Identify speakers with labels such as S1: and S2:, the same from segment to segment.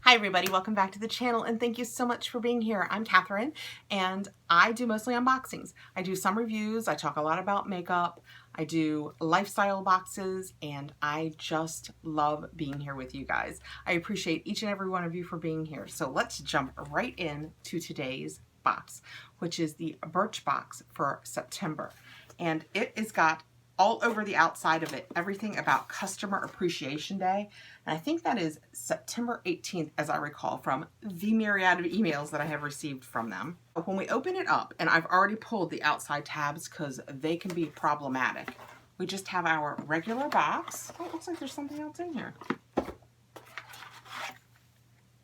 S1: Hi everybody, welcome back to the channel and thank you so much for being here. I'm Catherine and I do mostly unboxings. I do some reviews, I talk a lot about makeup, I do lifestyle boxes, and I just love being here with you guys. I appreciate each and every one of you for being here. So let's jump right in to today's box, which is the Birchbox for September. And it has got all over the outside of it everything about Customer Appreciation Day. And I think that is September 18th, as I recall, from the myriad of emails that I have received from them. When we open it up, and I've already pulled the outside tabs because they can be problematic, we just have our regular box. Oh, it looks like there's something else in here.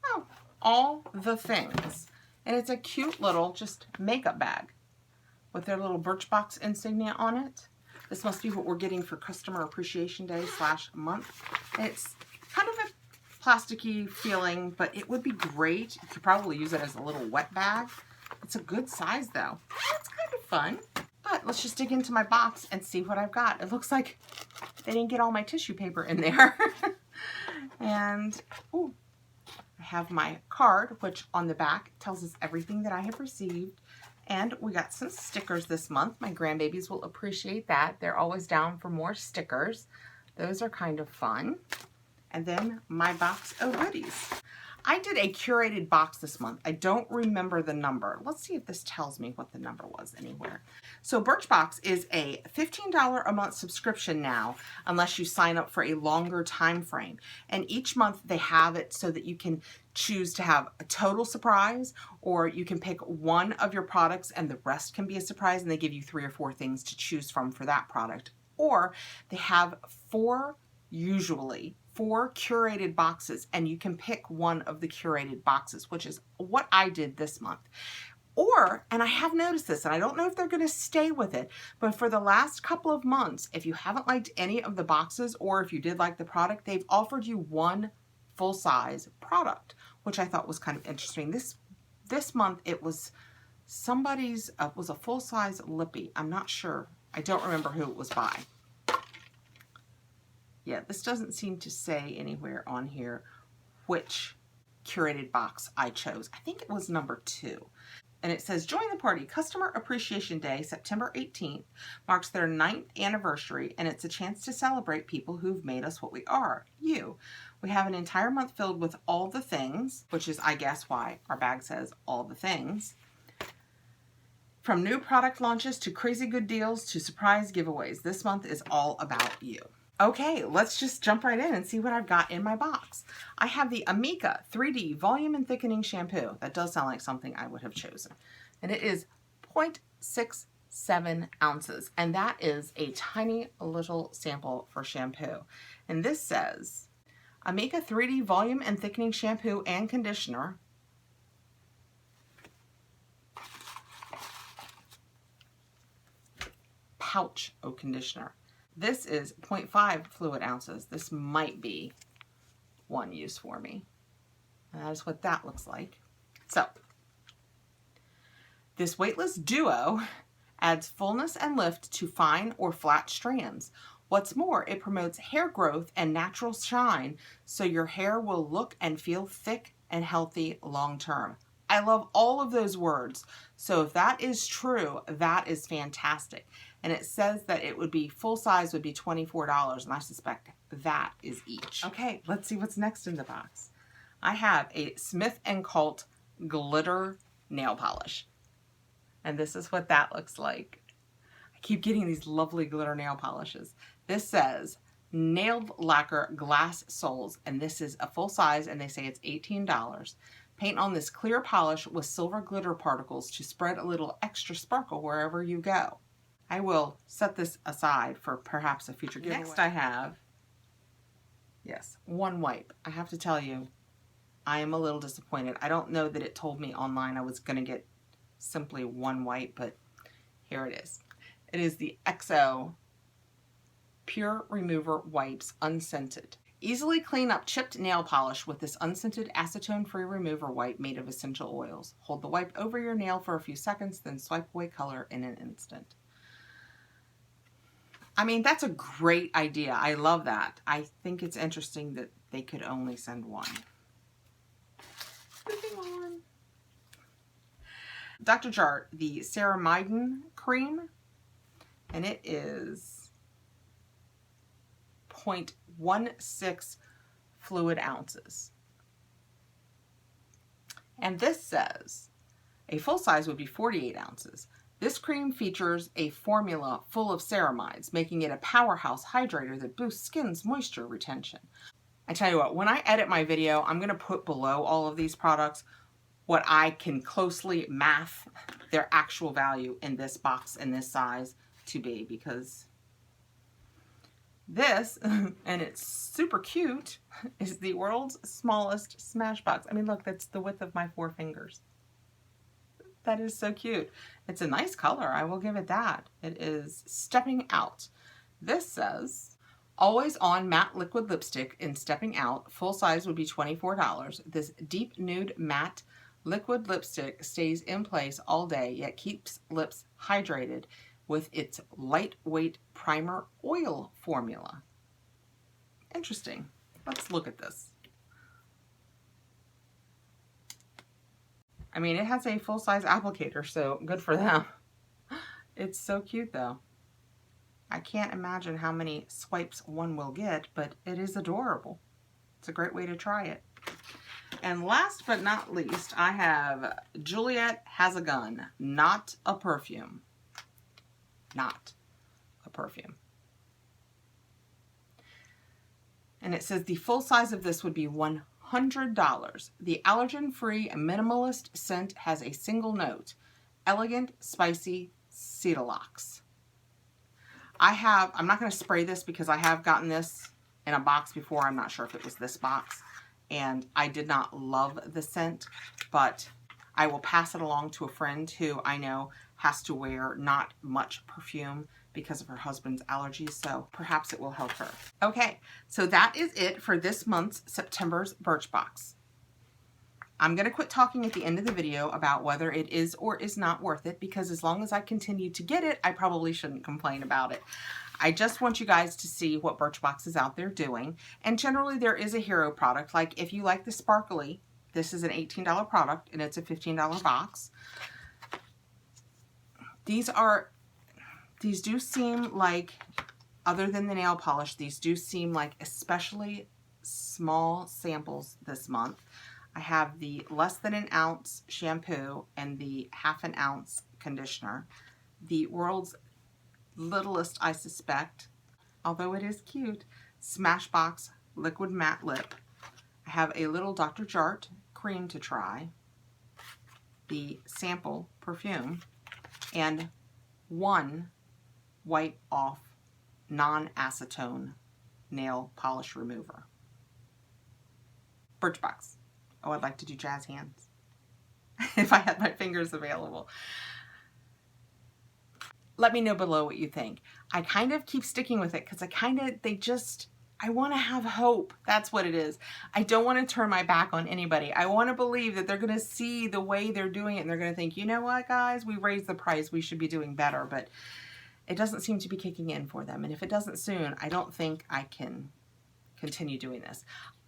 S1: Oh, all the things. And it's a cute little just makeup bag with their little Birchbox insignia on it. This must be what we're getting for Customer Appreciation Day / month. It's kind of a plasticky feeling, but it would be great. You could probably use it as a little wet bag. It's a good size though. It's kind of fun. But let's just dig into my box and see what I've got. It looks like they didn't get all my tissue paper in there. And ooh, I have my card, which on the back tells us everything that I have received. And we got some stickers this month. My grandbabies will appreciate that. They're always down for more stickers. Those are kind of fun. And then my box of goodies. I did a curated box this month. I don't remember the number. Let's see if this tells me what the number was anywhere. So Birchbox is a $15 a month subscription now, unless you sign up for a longer time frame. And each month they have it so that you can choose to have a total surprise, or you can pick one of your products and the rest can be a surprise, and they give you 3 or 4 things to choose from for that product. Or they have usually four curated boxes, and you can pick one of the curated boxes, which is what I did this month. Or, and I have noticed this, and I don't know if they're going to stay with it, but for the last couple of months, if you haven't liked any of the boxes, or if you did like the product, they've offered you one full-size product, which I thought was kind of interesting. This month it was somebody's, was a full-size lippy. I'm not sure. I don't remember who it was by. Yeah, this doesn't seem to say anywhere on here which curated box I chose. I think it was number 2. And it says, join the party. Customer Appreciation Day, September 18th, marks their 9th anniversary, and it's a chance to celebrate people who've made us what we are, you. We have an entire month filled with all the things, which is, I guess, why our bag says all the things. From new product launches to crazy good deals to surprise giveaways, this month is all about you. Okay, let's just jump right in and see what I've got in my box. I have the Amika 3D Volume and Thickening Shampoo. That does sound like something I would have chosen. And it is 0.67 ounces. And that is a tiny little sample for shampoo. And this says, Amika 3D Volume and Thickening Shampoo and Conditioner. Pouch of conditioner. This is 0.5 fluid ounces. This might be one use for me. And that is what that looks like. So, this weightless duo adds fullness and lift to fine or flat strands. What's more, it promotes hair growth and natural shine, so your hair will look and feel thick and healthy long term. I love all of those words. So if that is true, that is fantastic. And it says that it would be full size would be $24, and I suspect that is each. Okay, let's see what's next in the box. I have a Smith & Colt glitter nail polish. And this is what that looks like. I keep getting these lovely glitter nail polishes. This says nail lacquer glass soles, and this is a full size, and they say it's $18. Paint on this clear polish with silver glitter particles to spread a little extra sparkle wherever you go. I will set this aside for perhaps a future giveaway. Next I have, yes, one wipe. I have to tell you, I am a little disappointed. I don't know that it told me online I was going to get simply one wipe, but here it is. It is the XO Pure Remover Wipes Unscented. Easily clean up chipped nail polish with this unscented acetone-free remover wipe made of essential oils. Hold the wipe over your nail for a few seconds, then swipe away color in an instant. I mean, that's a great idea. I love that. I think it's interesting that they could only send one. on. Dr. Jart, the ceramidin cream, and it is 0.16 fluid ounces. And this says a full size would be 48 ounces. This cream features a formula full of ceramides, making it a powerhouse hydrator that boosts skin's moisture retention. I tell you what, when I edit my video, I'm going to put below all of these products what I can closely math their actual value in this box and this size to be, because this, and it's super cute, is the world's smallest Smashbox. I mean, look, that's the width of my 4 fingers. That is so cute. It's a nice color, I will give it that. It is Stepping Out. This says, always on matte liquid lipstick in Stepping Out. Full size would be $24. This deep nude matte liquid lipstick stays in place all day, yet keeps lips hydrated with its lightweight primer oil formula. Interesting. Let's look at this. I mean, it has a full-size applicator, so good for them. It's so cute, though. I can't imagine how many swipes one will get, but it is adorable. It's a great way to try it. And last but not least, I have Juliet Has a Gun, not a perfume. Not a perfume. And it says the full size of this would be $100. The allergen-free minimalist scent has a single note, elegant, spicy cedarlux. I'm not going to spray this because I have gotten this in a box before. I'm not sure if it was this box. And I did not love the scent, but I will pass it along to a friend who I know has to wear not much perfume because of her husband's allergies, so perhaps it will help her. Okay, so that is it for this month's September's Birchbox. I'm going to quit talking at the end of the video about whether it is or is not worth it, because as long as I continue to get it, I probably shouldn't complain about it. I just want you guys to see what Birchbox is out there doing, and generally there is a hero product. Like if you like the sparkly, this is an $18 product and it's a $15 box. These do seem like, other than the nail polish, these do seem like especially small samples this month. I have the less than an ounce shampoo and the half an ounce conditioner. The world's littlest, I suspect, although it is cute, Smashbox Liquid Matte Lip. I have a little Dr. Jart cream to try, the sample perfume, and one wipe off non-acetone nail polish remover. Birchbox. Oh, I'd like to do jazz hands if I had my fingers available. Let me know below what you think. I kind of keep sticking with it because I want to have hope. That's what it is. I don't want to turn my back on anybody. I want to believe that they're going to see the way they're doing it and they're going to think, you know what, guys, we raised the price. We should be doing better. But it doesn't seem to be kicking in for them. And if it doesn't soon, I don't think I can continue doing this.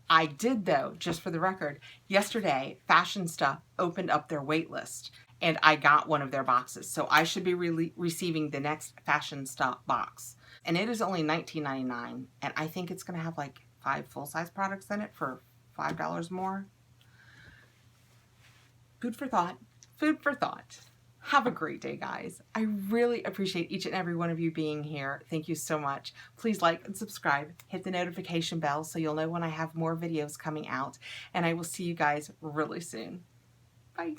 S1: I did, though, just for the record, yesterday, Fashion Stuff opened up their wait list, and I got one of their boxes. So I should be receiving the next Fashion Stuff box. And it is only $19.99, and I think it's going to have like 5 full-size products in it for $5 more. Food for thought. Food for thought. Have a great day, guys. I really appreciate each and every one of you being here. Thank you so much. Please like and subscribe. Hit the notification bell so you'll know when I have more videos coming out. And I will see you guys really soon. Bye.